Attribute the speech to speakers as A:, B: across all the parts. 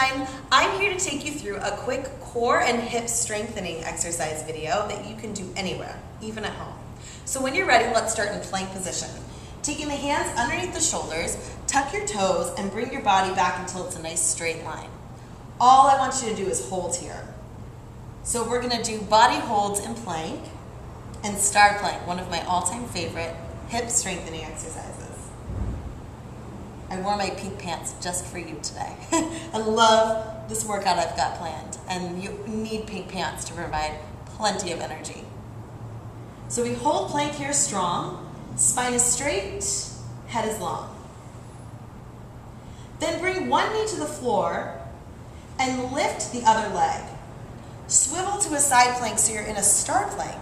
A: sunshine. I'm here to take you through a quick core and hip strengthening exercise video that you can do anywhere, even at home. So when you're ready, let's start in plank position. Taking the hands underneath the shoulders, tuck your toes and bring your body back until it's a nice straight line. All I want you to do is hold here. So we're gonna do body holds in plank and star plank, one of my all-time favorite hip strengthening exercises. I wore my pink pants just for you today. I love this workout I've got planned, and you need pink pants to provide plenty of energy. So we hold plank here strong, spine is straight, head is long. Then bring one knee to the floor and lift the other leg. Swivel to a side plank so you're in a star plank.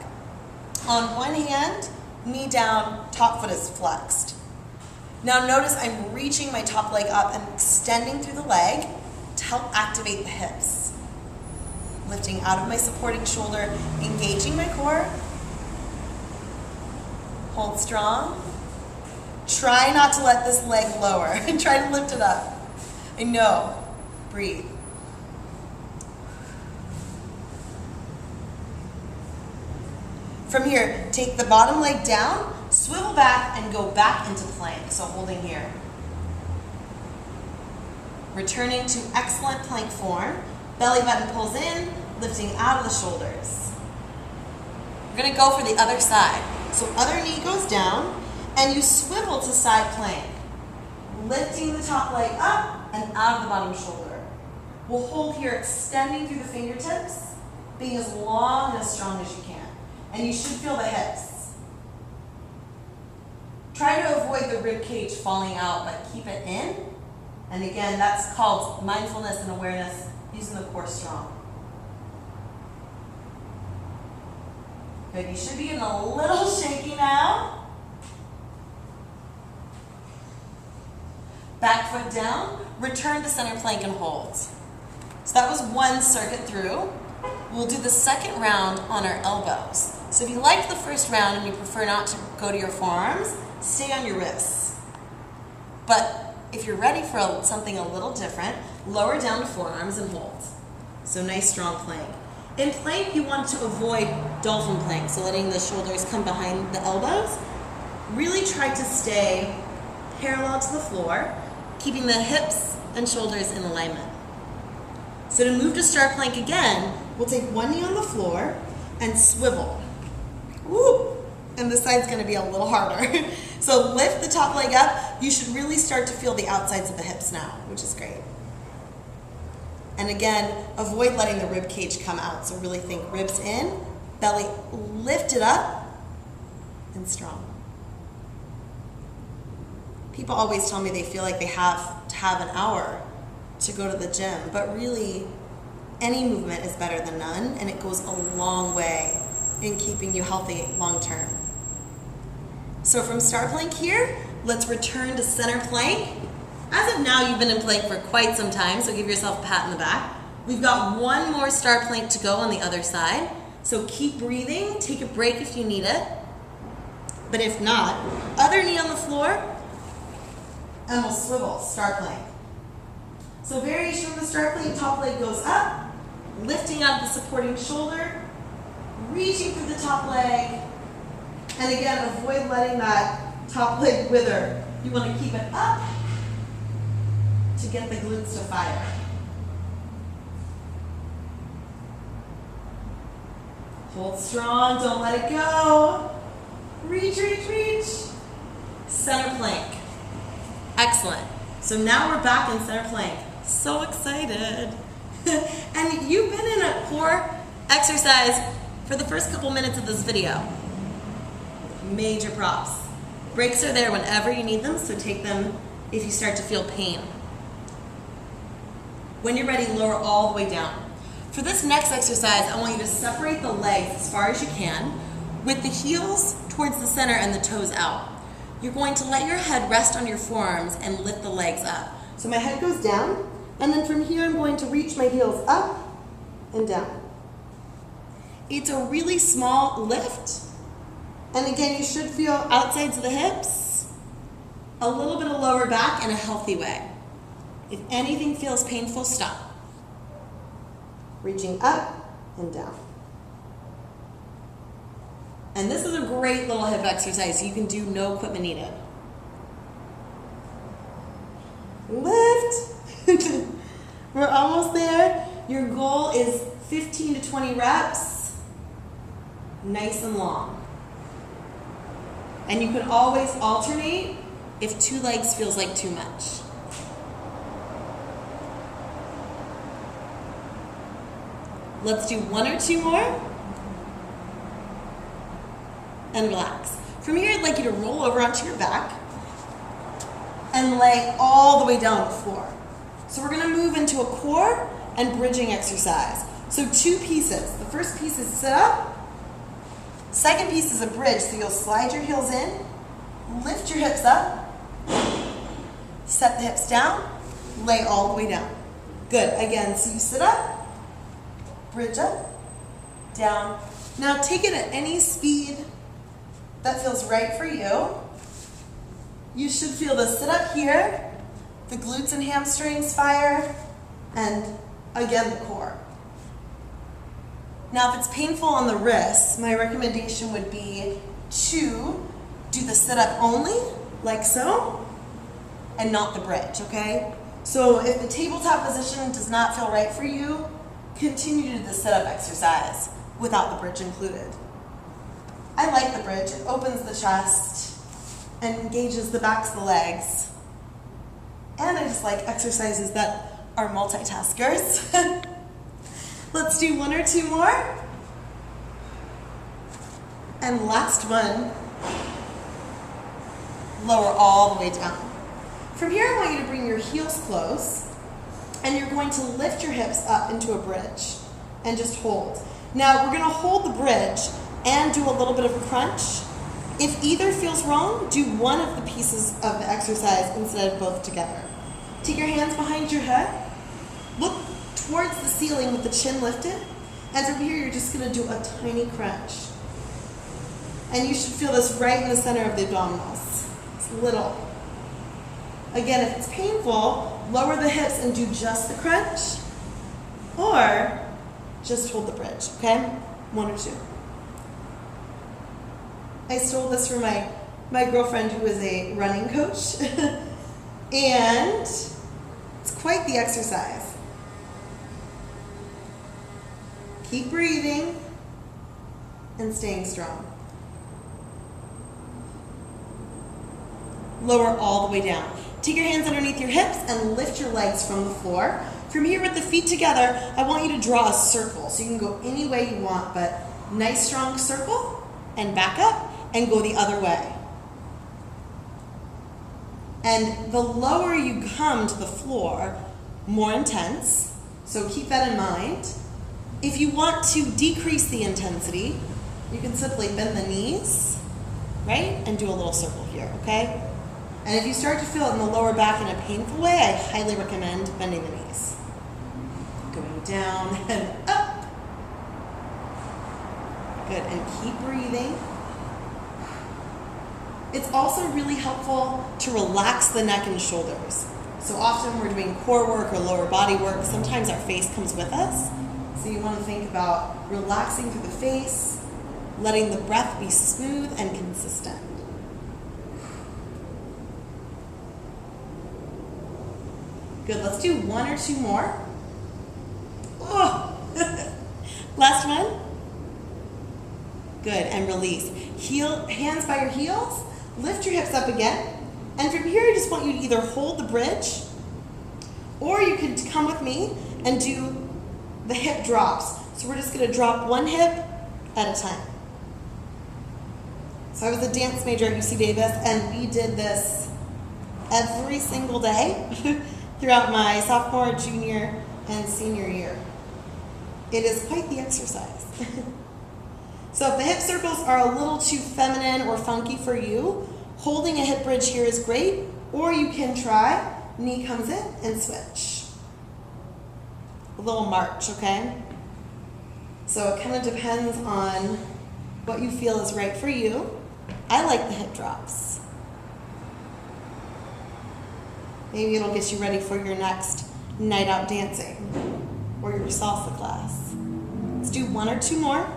A: On one hand, knee down, top foot is flexed. Now notice I'm reaching my top leg up and extending through the leg to help activate the hips. Lifting out of my supporting shoulder, engaging my core. Hold strong. Try not to let this leg lower. Try to lift it up. I know. Breathe. From here, take the bottom leg down, swivel back, and go back into plank. So holding here. Returning to excellent plank form. Belly button pulls in, lifting out of the shoulders. We're going to go for the other side. So other knee goes down, and you swivel to side plank. Lifting the top leg up and out of the bottom shoulder. We'll hold here, extending through the fingertips, being as long and as strong as you can. And you should feel the hips. Try to avoid the rib cage falling out, but keep it in. And again, that's called mindfulness and awareness, using the core strong. Good, you should be in a little shaky now. Back foot down, return to center plank and hold. So that was one circuit through. We'll do the second round on our elbows. So if you liked the first round and you prefer not to go to your forearms, stay on your wrists. But if you're ready for something a little different, lower down to forearms and hold. So nice strong plank. In plank, you want to avoid dolphin plank, so letting the shoulders come behind the elbows. Really try to stay parallel to the floor, keeping the hips and shoulders in alignment. So to move to star plank again, we'll take one knee on the floor and swivel. Woo! And this side's going to be a little harder. So lift the top leg up. You should really start to feel the outsides of the hips now, which is great. And again, avoid letting the rib cage come out. So really think ribs in, belly lifted up, and strong. People always tell me they feel like they have to have an hour to go to the gym, but really any movement is better than none, and it goes a long way in keeping you healthy long term. So from star plank here, let's return to center plank. As of now, you've been in plank for quite some time, so give yourself a pat in the back. We've got one more star plank to go on the other side, so keep breathing, take a break if you need it. But if not, other knee on the floor, and we'll swivel, star plank. So variation of the star plank, top leg goes up, lifting up the supporting shoulder, reaching through the top leg, and again, avoid letting that top leg wither. You want to keep it up to get the glutes to fire. Hold strong, don't let it go. Reach, reach, reach. Center plank. Excellent. So now we're back in center plank. So excited. And you've been in a core exercise for the first couple minutes of this video. Major props. Breaks are there whenever you need them, so take them if you start to feel pain. When you're ready, lower all the way down. For this next exercise, I want you to separate the legs as far as you can with the heels towards the center and the toes out. You're going to let your head rest on your forearms and lift the legs up. So my head goes down, and then from here I'm going to reach my heels up and down. It's a really small lift, and again, you should feel outsides of the hips, a little bit of lower back in a healthy way. If anything feels painful, stop. reaching up and down. And this is a great little hip exercise. You can do no equipment needed. Lift. We're almost there. Your goal is 15 to 20 reps. Nice and long. And you can always alternate if 2 legs feels like too much. Let's do 1 or 2 more. And relax. From here, I'd like you to roll over onto your back and lay all the way down on the floor. So we're gonna move into a core and bridging exercise. So 2 pieces. The first piece is sit up. Second piece is a bridge. So you'll slide your heels in, lift your hips up, set the hips down, lay all the way down. Good, again, so you sit up, bridge up, down. Now take it at any speed that feels right for you. You should feel the sit up here, the glutes and hamstrings fire, and again the core. Now if it's painful on the wrists, my recommendation would be to do the sit up only, like so, and not the bridge, okay? So if the tabletop position does not feel right for you, continue to do the sit up exercise without the bridge included. I like the bridge. It opens the chest and engages the backs of the legs. And I just like exercises that are multitaskers. Let's do 1 or 2 more. And last one, lower all the way down. From here, I want you to bring your heels close, and you're going to lift your hips up into a bridge and just hold. Now, we're gonna hold the bridge and do a little bit of a crunch. If either feels wrong, do one of the pieces of the exercise instead of both together. Take your hands behind your head, look towards the ceiling with the chin lifted, and from here you're just gonna do a tiny crunch. And you should feel this right in the center of the abdominals. It's little. Again, if it's painful, lower the hips and do just the crunch, or just hold the bridge, okay? 1 or 2. I stole this from my girlfriend who is a running coach, and it's quite the exercise. Keep breathing and staying strong. Lower all the way down. Take your hands underneath your hips and lift your legs from the floor. From here with the feet together, I want you to draw a circle. So you can go any way you want, but nice strong circle and back up and go the other way. And the lower you come to the floor, more intense. So keep that in mind. If you want to decrease the intensity, you can simply bend the knees, right? And do a little circle here, okay? And if you start to feel it in the lower back in a painful way, I highly recommend bending the knees. Going down and up. Good, and keep breathing. It's also really helpful to relax the neck and shoulders. So often we're doing core work or lower body work. Sometimes our face comes with us. So you want to think about relaxing through the face, letting the breath be smooth and consistent. Good, let's do 1 or 2 more. Oh. Last one. Good, and release. Hands by your heels, lift your hips up again. And from here, I just want you to either hold the bridge, or you could come with me and do the hip drops. So we're just gonna drop one hip at a time. So I was a dance major at UC Davis, and we did this every single day throughout my sophomore, junior, and senior year. It is quite the exercise. So if the hip circles are a little too feminine or funky for you, holding a hip bridge here is great, or you can try knee comes in and switch. A little march, okay? So it kind of depends on what you feel is right for you. I like the hip drops. Maybe it'll get you ready for your next night out dancing. or your salsa class. Let's do 1 or 2 more,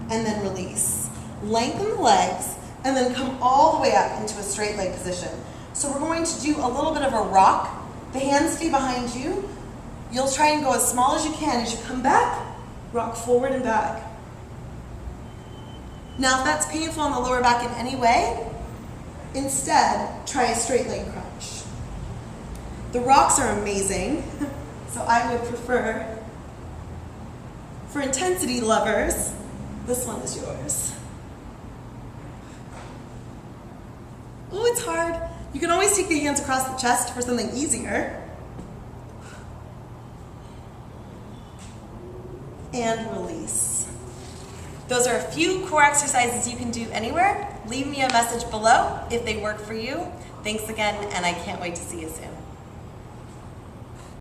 A: and then release. Lengthen the legs, and then come all the way up into a straight leg position. So we're going to do a little bit of a rock. The hands stay behind you. You'll try and go as small as you can. As you come back, rock forward and back. Now if that's painful on the lower back in any way, instead try a straight leg crunch. The rocks are amazing, so I would prefer, for intensity lovers, this one is yours. Oh, it's hard. You can always take the hands across the chest for something easier. And release. Those are a few core exercises you can do anywhere. Leave me a message below if they work for you. Thanks again, and I can't wait to see you soon.